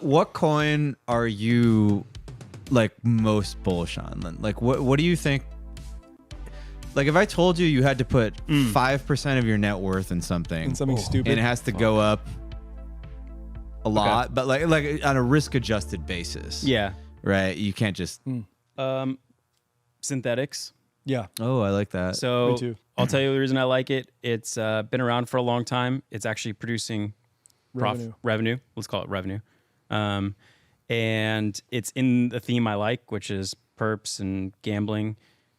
What coin are you like most bullish on? Like what do you think? Like if I told you had to put 5% of your net worth in something stupid, and it has to go up a lot, but like on a risk adjusted basis. Yeah. Right. You can't just Synthetics. Yeah. Oh, I like that. So Me too. I'll tell you the reason I like it. It's been around for a long time. It's actually producing revenue. Let's call it revenue. And it's in the theme I like, which is perps and gambling.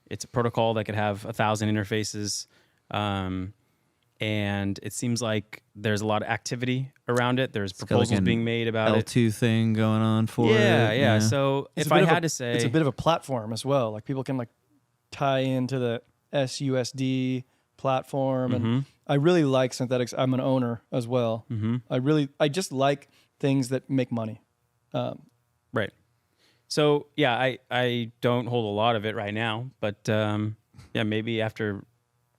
It's a protocol that could have 1,000 interfaces. And it seems like there's a lot of activity around it. There's proposals like being made about L2 thing going on for it. Yeah. So if I had to say, it's a bit of a platform as well. Like people can like tie into the SUSD platform, and I really like synthetics. I'm an owner as well. I just like things that make money. Right. So yeah, I don't hold a lot of it right now, but yeah, maybe after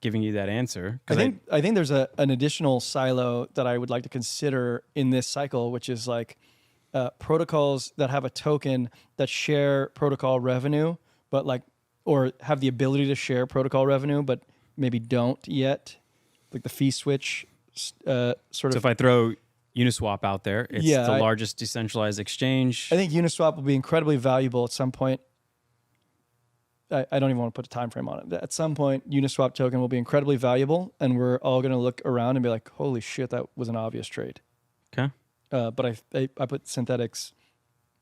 giving you that answer, I think there's an additional silo that I would like to consider in this cycle, which is like protocols that have a token that share protocol revenue, but like, or have the ability to share protocol revenue, but maybe don't yet, like the fee switch sort of. So if I throw Uniswap out there, it's the largest decentralized exchange. I think Uniswap will be incredibly valuable at some point. I don't even want to put a time frame on it. At some point, Uniswap token will be incredibly valuable, and we're all going to look around and be like, holy shit, that was an obvious trade. Okay. But I put synthetics,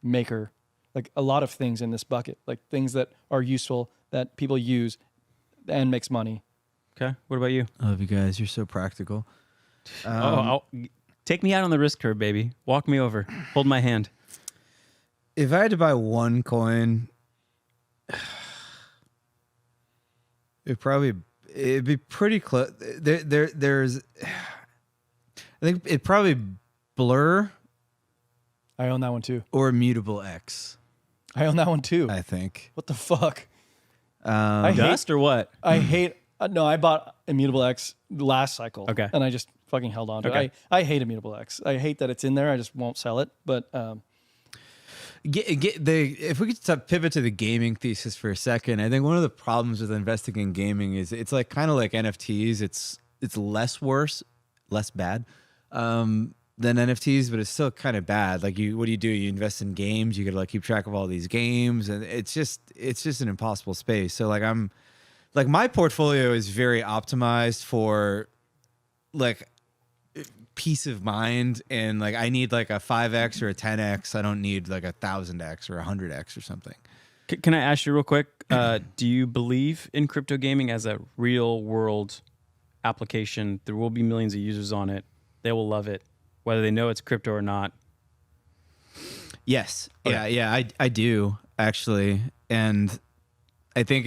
Maker, like a lot of things in this bucket, like things that are useful that people use and makes money. Okay. What about you? I love you guys. You're so practical. Take me out on the risk curve, baby. Walk me over. Hold my hand. If I had to buy one coin, it'd be pretty close. There's I think it'd probably Blur. I own that one too. Or Immutable X. I own that one too. I think. What the fuck? Dust or what? I hate. No, I bought Immutable X last cycle. Okay. And I just fucking held on to it. I hate Immutable X. I hate that it's in there. I just won't sell it. But if we could pivot to the gaming thesis for a second, I think one of the problems with investing in gaming is it's like kind of like NFTs. It's less bad than NFTs, but it's still kind of bad. Like what do? You invest in games. You got to like keep track of all these games, and it's just an impossible space. So like my portfolio is very optimized for like peace of mind, and like I need like a 5x or a 10x. I don't need like 1,000x or 100x or something. Can I ask you real quick? Do you believe in crypto gaming as a real world application? There will be millions of users on it. They will love it, whether they know it's crypto or not. Yes. Okay. Yeah. I do actually, and I think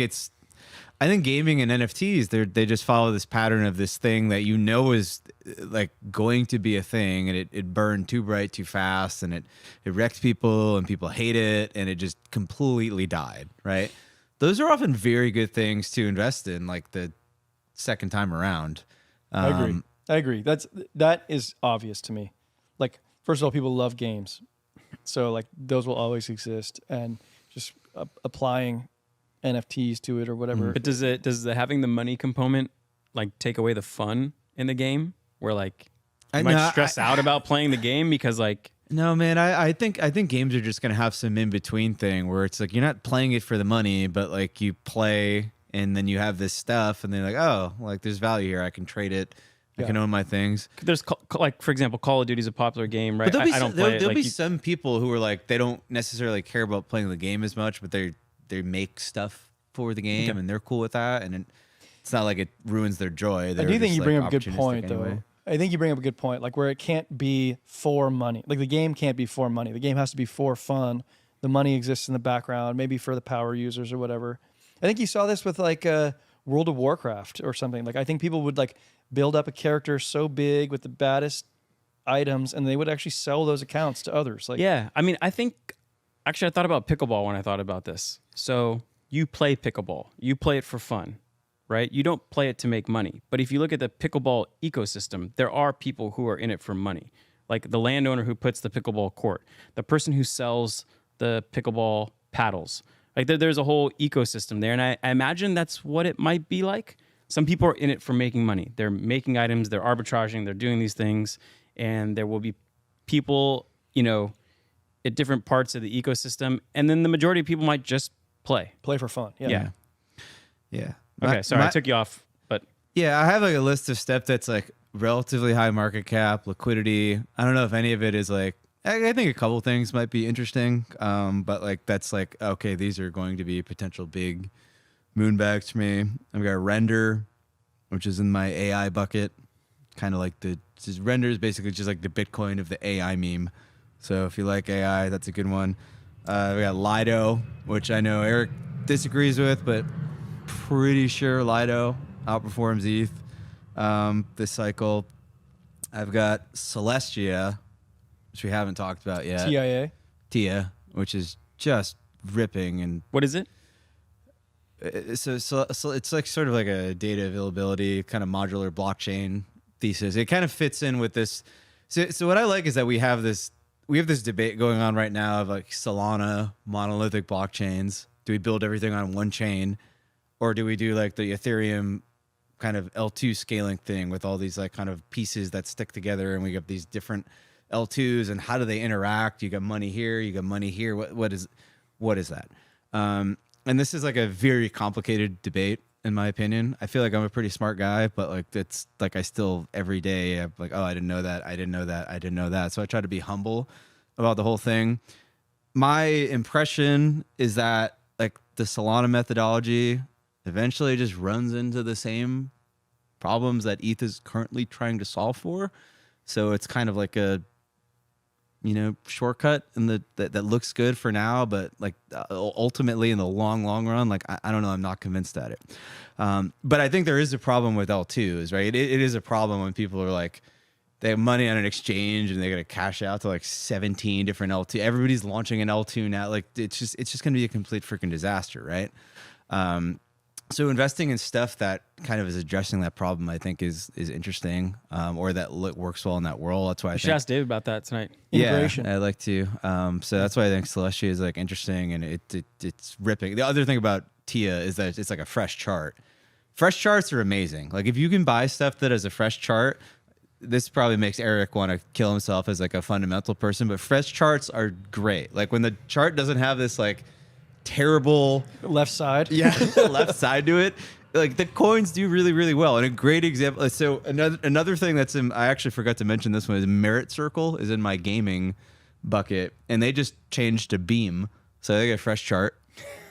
gaming and NFTs, they just follow this pattern of this thing that is like going to be a thing, and it burned too bright too fast, and it wrecked people, and people hate it, and it just completely died, right? Those are often very good things to invest in, like the second time around. I agree. That is obvious to me. Like, first of all, people love games. So like those will always exist, and just applying NFTs to it or whatever. But does having the money component like take away the fun in the game, where like you might stress out about playing the game because like no, man, I think games are just gonna have some in between thing where it's like you're not playing it for the money, but like you play and then you have this stuff, and they're like, oh, like there's value here, I can trade it. I can own my things. There's like, for example, Call of Duty is a popular game, right? But I don't play it. There'll be some people who are like, they don't necessarily care about playing the game as much, but they make stuff for the game, and they're cool with that, and it's not like it ruins their joy. I do think you bring up a good point, though. I think you bring up a good point, like where it can't be for money. Like the game can't be for money. The game has to be for fun. The money exists in the background, maybe for the power users or whatever. I think you saw this with like World of Warcraft or something. Like I think people would like build up a character so big with the baddest items, and they would actually sell those accounts to others. Like, yeah, I mean, I thought about pickleball when I thought about this. So you play pickleball, you play it for fun, right? You don't play it to make money. But if you look at the pickleball ecosystem, there are people who are in it for money. like the landowner who puts the pickleball court, the person who sells the pickleball paddles. Like there's a whole ecosystem there. And I imagine that's what it might be like. Some people are in it for making money. They're making items, they're arbitraging, they're doing these things. And there will be people, at different parts of the ecosystem. And then the majority of people might just play. Play for fun. Yeah. Yeah. Okay, sorry, I took you off, but... Yeah, I have like a list of stuff that's like relatively high market cap, liquidity. I don't know if any of it is like, I think a couple things might be interesting, but like that's like, okay, these are going to be potential big moon bags for me. I've got Render, which is in my AI bucket. Kind of like Render is basically just like the Bitcoin of the AI meme. So if you like AI, that's a good one. We got Lido, which I know Eric disagrees with, but pretty sure Lido outperforms ETH this cycle. I've got Celestia, which we haven't talked about yet. TIA, which is just ripping. And what is it? So it's like sort of like a data availability kind of modular blockchain thesis. It kind of fits in with this. So what I like is that we have this debate going on right now of like Solana monolithic blockchains. Do we build everything on one chain, or do we do like the Ethereum kind of L2 scaling thing with all these like kind of pieces that stick together, and we get these different L2s, and how do they interact? You got money here, you got money here. What is that? And this is like a very complicated debate, in my opinion. I feel like I'm a pretty smart guy, but like it's like I still every day I'm like, oh, I didn't know that, I didn't know that, I didn't know that. So I try to be humble about the whole thing. My impression is that like the Solana methodology eventually just runs into the same problems that ETH is currently trying to solve for. So it's kind of like a shortcut that looks good for now, but like ultimately in the long run, like I don't know, I'm not convinced at it. But I think there is a problem with L2s, right? It is a problem when people are like, they have money on an exchange and they got to cash out to like 17 different L2. Everybody's launching an L2 now. Like it's just going to be a complete freaking disaster, right? So investing in stuff that kind of is addressing that problem, I think, is interesting, or that works well in that world. That's why I should ask Dave about that tonight. Integration. Yeah, I'd like to. So that's why I think Celestia is like interesting, and it's ripping. The other thing about TIA is that it's like a fresh chart. Fresh charts are amazing. Like if you can buy stuff that has a fresh chart, this probably makes Eric want to kill himself as like a fundamental person. But fresh charts are great. Like when the chart doesn't have this like terrible left side left side to it, like the coins do really well. And a great example, so another thing that's I actually forgot to mention this one, is Merit Circle is in my gaming bucket, and they just changed to Beam, so they get a fresh chart,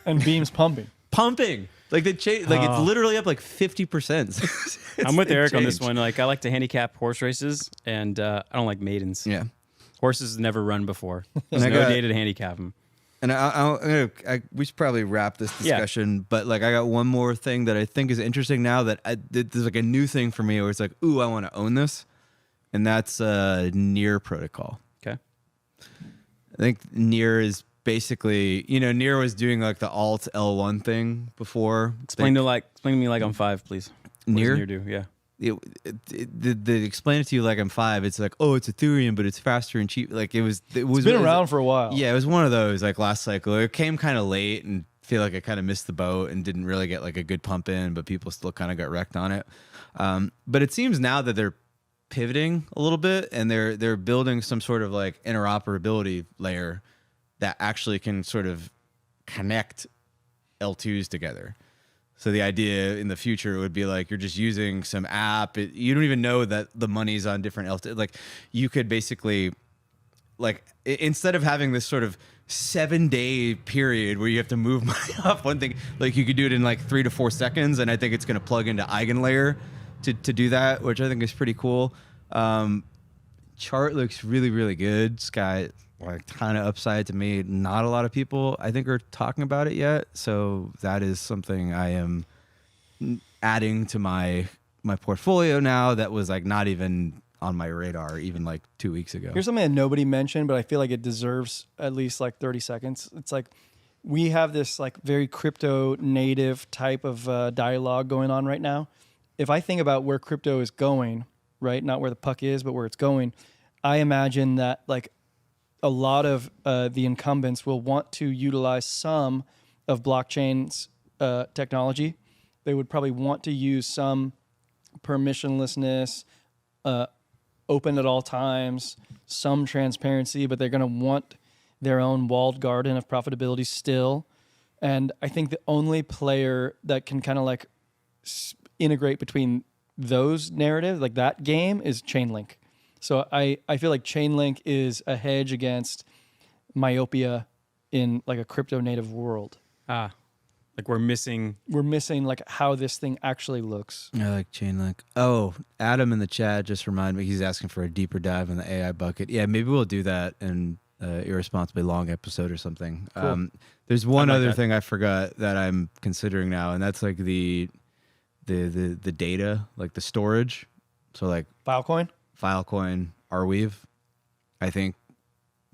and Beam's pumping like they change, like it's literally up like 50%. I'm with Eric on this one. Like I like to handicap horse races, and I don't like maidens. Yeah, horses never run before. There's no data to handicap them. And we should probably wrap this discussion, but like I got one more thing that I think is interesting now that there's like a new thing for me where it's like, ooh, I want to own this, and that's Near protocol. Okay. I think Near is basically, Near was doing like the alt L1 thing before. Explain to me like I'm 5, please. What Near? does Near do? Yeah. The explain it to you like I'm 5. It's like, oh, it's Ethereum, but it's faster and cheap. Like it's been around for a while. Yeah, it was one of those like last cycle. It came kind of late, and feel like I kind of missed the boat and didn't really get like a good pump in, but people still kind of got wrecked on it. But it seems now that they're pivoting a little bit, and they're building some sort of like interoperability layer that actually can sort of connect L2s together. So the idea in the future would be like you're just using some app. You don't even know that the money's on different L2. Like you could basically, like instead of having this sort of 7-day period where you have to move money off one thing, like you could do it in like 3 to 4 seconds. And I think it's going to plug into EigenLayer to do that, which I think is pretty cool. Chart looks really good. It's got like ton of upside to me. Not a lot of people I think are talking about it yet, so that is something I am adding to my portfolio now that was like not even on my radar even like 2 weeks ago. Here's something that nobody mentioned, but I feel like it deserves at least like 30 seconds. It's like we have this like very crypto native type of dialogue going on right now. If I think about where crypto is going, right, not where the puck is, but where it's going, I imagine that like a lot of the incumbents will want to utilize some of blockchain's technology. They would probably want to use some permissionlessness, open at all times, some transparency, but they're going to want their own walled garden of profitability still. And I think the only player that can kind of like integrate between those narratives, like that game, is Chainlink. So I feel like Chainlink is a hedge against myopia in like a crypto native world. Like we're missing like how this thing actually looks. I like Chainlink. Oh, Adam in the chat just reminded me, he's asking for a deeper dive in the AI bucket. Yeah, maybe we'll do that in irresponsibly long episode or something. Cool. There's one other thing I forgot that I'm considering now, and that's like the data, like the storage. So like Filecoin, Arweave, I think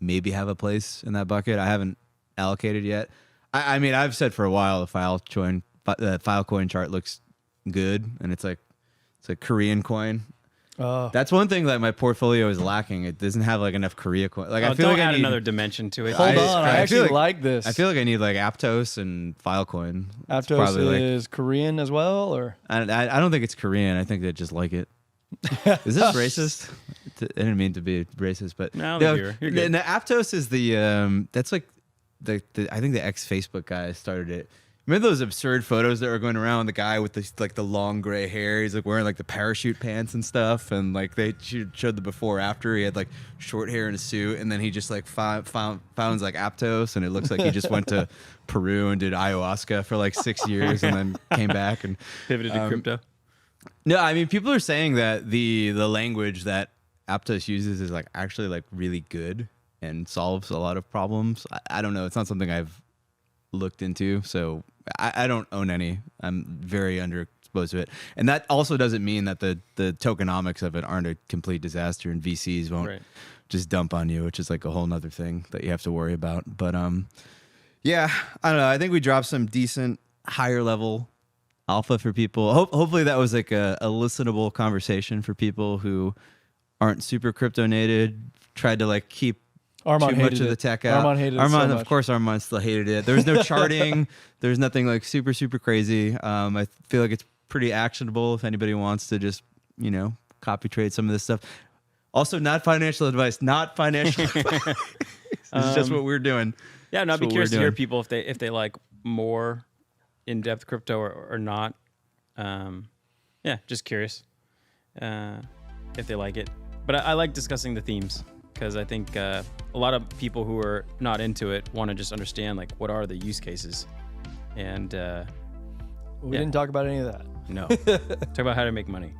maybe have a place in that bucket. I haven't allocated yet. I mean, I've said for a while the Filecoin chart looks good, and it's like Korean coin. That's one thing that my portfolio is lacking. It doesn't have like enough Korea coin. Like I feel like I need another dimension to it. Hold on, I actually like this. I feel like I need like Aptos and Filecoin. Aptos is Korean as well, or I don't think it's Korean. I think they just like it. Is this racist? I didn't mean to be racist, but no, you're good. The Aptos is the that's like the I think the ex-Facebook guy started it. Remember those absurd photos that were going around with the guy with the long gray hair? He's like wearing like the parachute pants and stuff, and like they showed the before after. He had like short hair and a suit, and then he just like found like Aptos, and it looks like he just went to Peru and did ayahuasca for like 6 years, and then came back and pivoted to crypto. No, I mean people are saying that the language that Aptos uses is like actually like really good and solves a lot of problems. I don't know. It's not something I've looked into, so I don't own any. I'm very underexposed to it, and that also doesn't mean that the tokenomics of it aren't a complete disaster, and VCs won't just dump on you, which is like a whole nother thing that you have to worry about. But yeah, I don't know. I think we dropped some decent higher level alpha for people. Hopefully that was like a listenable conversation for people who aren't super crypto native. Tried to like keep Armand too much of the tech out. Armand hated it so much. Of course, Armand still hated it. There was no charting. There's nothing like super crazy. I feel like it's pretty actionable if anybody wants to just, copy trade some of this stuff. Also, not financial advice. Not financial advice. It's just what we're doing. Yeah, no, I'd be curious to hear people if they like more in-depth crypto or not. Yeah, just curious if they like it. But I like discussing the themes, because I think a lot of people who are not into it want to just understand like what are the use cases, and we didn't talk about any of that. No, talk about how to make money.